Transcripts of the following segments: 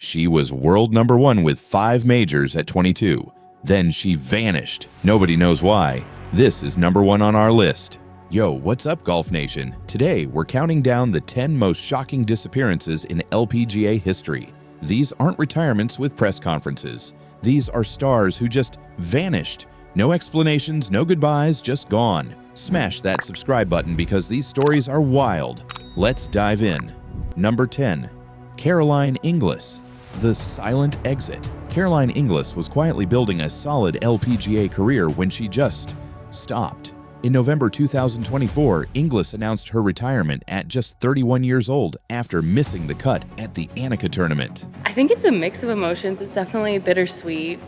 She was world number 1 with 5 majors at 22. Then she vanished. Nobody knows why. This is number 1 on our list. Yo, what's up, Golf Nation? Today, we're counting down the 10 most shocking disappearances in LPGA history. These aren't retirements with press conferences. These are stars who just vanished. No explanations, no goodbyes, just gone. Smash that subscribe button because these stories are wild. Let's dive in. Number 10. Caroline Inglis. The silent exit. Caroline Inglis was quietly building a solid LPGA career when she just stopped. In November 2024, Inglis announced her retirement at just 31 years old after missing the cut at the Annika tournament. I think it's a mix of emotions. It's definitely bittersweet,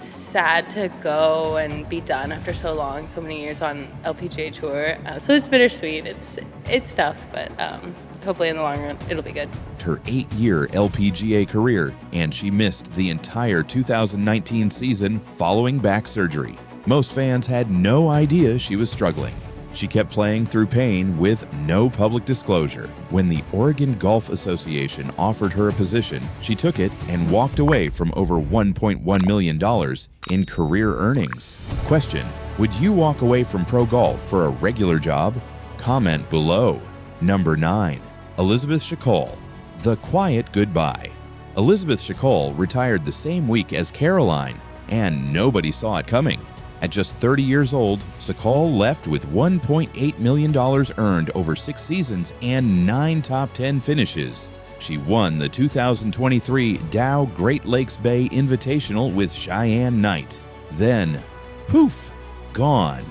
sad to go and be done after so long, so many years on LPGA Tour. So it's bittersweet. It's tough, but hopefully in the long run, it'll be good. Her 8-year LPGA career, and she missed the entire 2019 season following back surgery. Most fans had no idea she was struggling. She kept playing through pain with no public disclosure. When the Oregon Golf Association offered her a position, she took it and walked away from over $1.1 million in career earnings. Question: would you walk away from pro golf for a regular job? Comment below. Number 9. Elizabeth Shakall. The quiet goodbye. Elizabeth Shakall retired the same week as Caroline, and nobody saw it coming. At just 30 years old, Shakall left with $1.8 million earned over 6 seasons and 9 top 10 finishes. She won the 2023 Dow Great Lakes Bay Invitational with Cheyenne Knight. Then, poof, gone.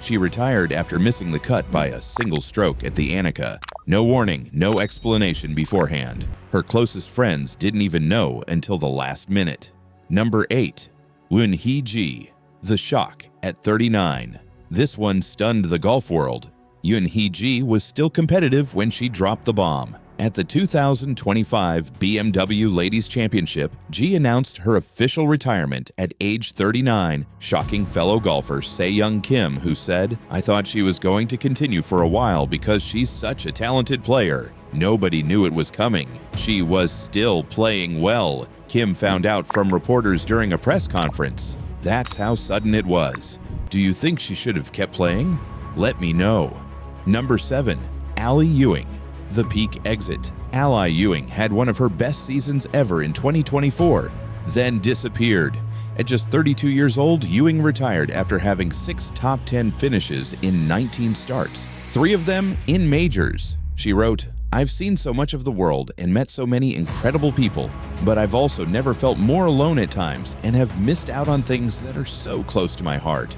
She retired after missing the cut by a single stroke at the Annika. No warning, no explanation beforehand. Her closest friends didn't even know until the last minute. Number 8. Yunhi Ji. The shock at 39. This one stunned the golf world. Yunhi Ji was still competitive when she dropped the bomb. At the 2025 BMW Ladies Championship, Ji announced her official retirement at age 39, shocking fellow golfer Se-Young Kim, who said, "I thought she was going to continue for a while because she's such a talented player. Nobody knew it was coming. She was still playing well," Kim found out from reporters during a press conference. That's how sudden it was. Do you think she should have kept playing? Let me know. Number 7. Ally Ewing. The peak exit. Ally Ewing had one of her best seasons ever in 2024, then disappeared. At just 32 years old, Ewing retired after having 6 top 10 finishes in 19 starts, 3 of them in majors. She wrote, "I've seen so much of the world and met so many incredible people, but I've also never felt more alone at times and have missed out on things that are so close to my heart."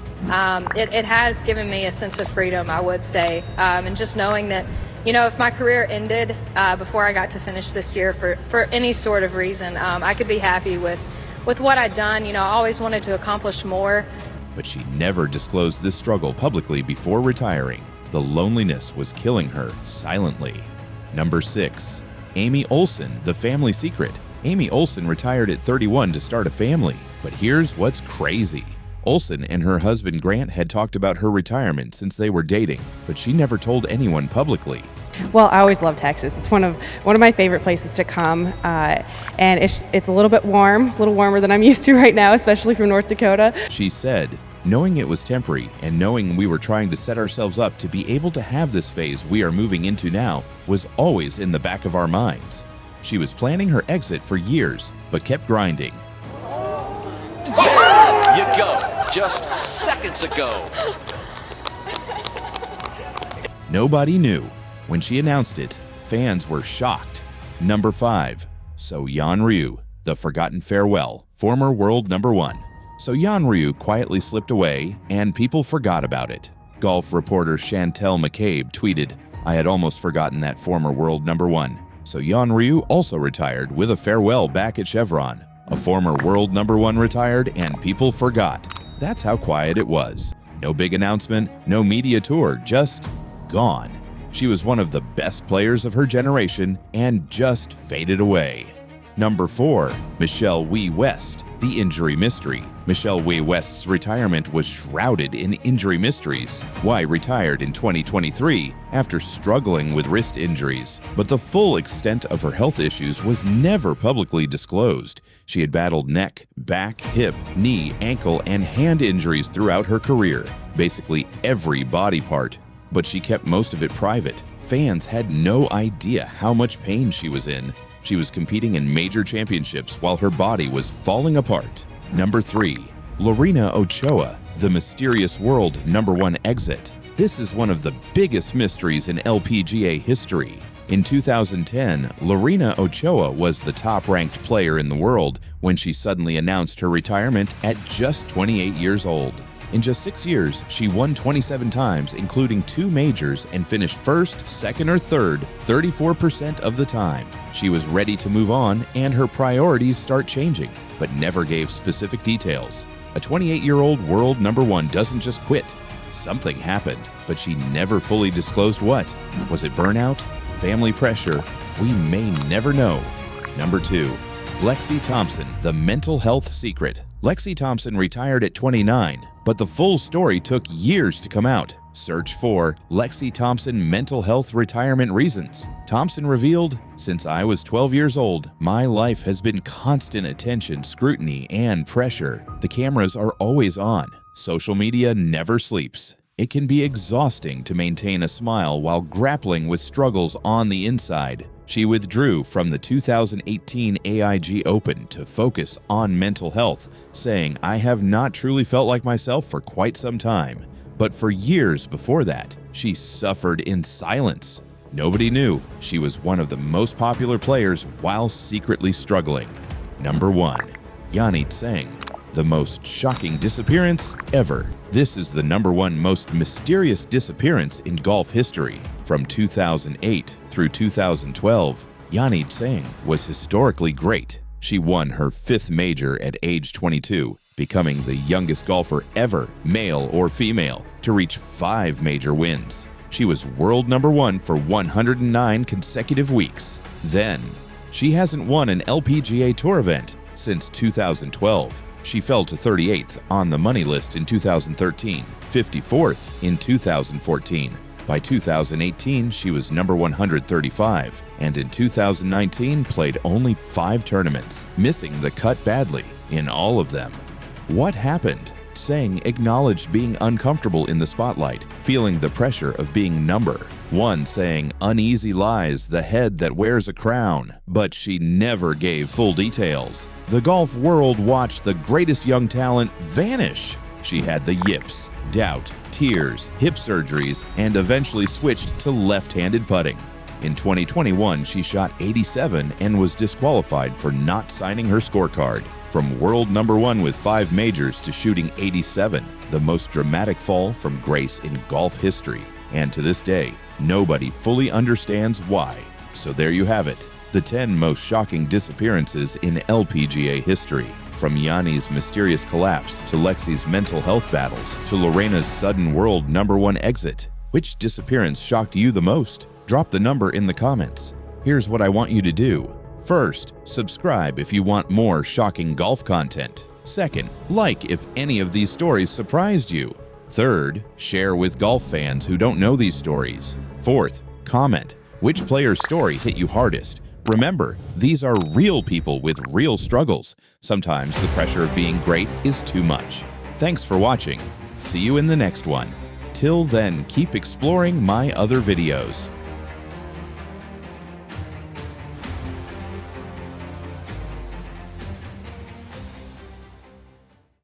It has given me a sense of freedom, I would say, and just knowing that, if my career ended before I got to finish this year for any sort of reason, I could be happy with what I'd done. I always wanted to accomplish more. But she never disclosed this struggle publicly before retiring. The loneliness was killing her silently. Number 6. Amy Olsen, the family secret. Amy Olsen retired at 31 to start a family. But here's what's crazy. Olsen and her husband Grant had talked about her retirement since they were dating, but she never told anyone publicly. Well, I always love Texas. It's one of my favorite places to come, and it's a little bit warm, a little warmer than I'm used to right now, especially from North Dakota. She said, "Knowing it was temporary and knowing we were trying to set ourselves up to be able to have this phase we are moving into now was always in the back of our minds." She was planning her exit for years, but kept grinding. There you go, just seconds ago. Nobody knew. When she announced it, fans were shocked. Number 5. Yeon Ryu, the forgotten farewell, former world number 1. Yeon Ryu quietly slipped away, and people forgot about it. Golf reporter Chantel McCabe tweeted, "I had almost forgotten that former world number 1. Yeon Ryu also retired with a farewell back at Chevron. A former world number 1 retired, and people forgot. That's how quiet it was. No big announcement, no media tour, just gone. She was one of the best players of her generation and just faded away." Number 4. Wie West, the injury mystery. Wie West's retirement was shrouded in injury mysteries. Wie retired in 2023 after struggling with wrist injuries, but the full extent of her health issues was never publicly disclosed. She had battled neck, back, hip, knee, ankle, and hand injuries throughout her career, basically every body part, but she kept most of it private. Fans had no idea how much pain she was in. She was competing in major championships while her body was falling apart. Number 3. Lorena Ochoa, the mysterious world #1 exit. This is one of the biggest mysteries in LPGA history. In 2010, Lorena Ochoa was the top-ranked player in the world when she suddenly announced her retirement at just 28 years old. In just 6 years, she won 27 times, including 2 majors, and finished first, second, or third 34% of the time. She was ready to move on, and her priorities start changing, but never gave specific details. A 28-year-old world #1 doesn't just quit. Something happened, but she never fully disclosed what. Was it burnout? Family pressure? We may never know. Number 2. Lexi Thompson, the mental health secret. Lexi Thompson retired at 29, but the full story took years to come out. Search for Lexi Thompson mental health retirement reasons. Thompson revealed, "Since I was 12 years old, my life has been constant attention, scrutiny, and pressure. The cameras are always on. Social media never sleeps. It can be exhausting to maintain a smile while grappling with struggles on the inside." She withdrew from the 2018 AIG Open to focus on mental health, saying, "I have not truly felt like myself for quite some time." But for years before that, she suffered in silence. Nobody knew she was one of the most popular players while secretly struggling. Number 1. Yani Tseng, the most shocking disappearance ever. This is the #1 most mysterious disappearance in golf history. From 2008 through 2012, Yani Tseng was historically great. She won her 5th major at age 22, becoming the youngest golfer ever, male or female, to reach 5 major wins. She was world #1 for 109 consecutive weeks. Then, she hasn't won an LPGA Tour event since 2012. She fell to 38th on the money list in 2013, 54th in 2014. By 2018, she was number 135, and in 2019 played only 5 tournaments, missing the cut badly in all of them. What happened? Tseng acknowledged being uncomfortable in the spotlight, feeling the pressure of being number 1, saying, "Uneasy lies the head that wears a crown," but she never gave full details. The golf world watched the greatest young talent vanish. She had the yips, doubt, tears, hip surgeries, and eventually switched to left-handed putting. In 2021, she shot 87 and was disqualified for not signing her scorecard. From world #1 with 5 majors to shooting 87, the most dramatic fall from grace in golf history. And to this day, nobody fully understands why. So there you have it, the 10 most shocking disappearances in LPGA history. From Yani's mysterious collapse to Lexi's mental health battles to Lorena's sudden world #1 exit. Which disappearance shocked you the most? Drop the number in the comments. Here's what I want you to do. First, subscribe if you want more shocking golf content. Second, like if any of these stories surprised you. Third, share with golf fans who don't know these stories. Fourth, comment which player's story hit you hardest. Remember, these are real people with real struggles. Sometimes the pressure of being great is too much. Thanks for watching. See you in the next one. Till then, keep exploring my other videos.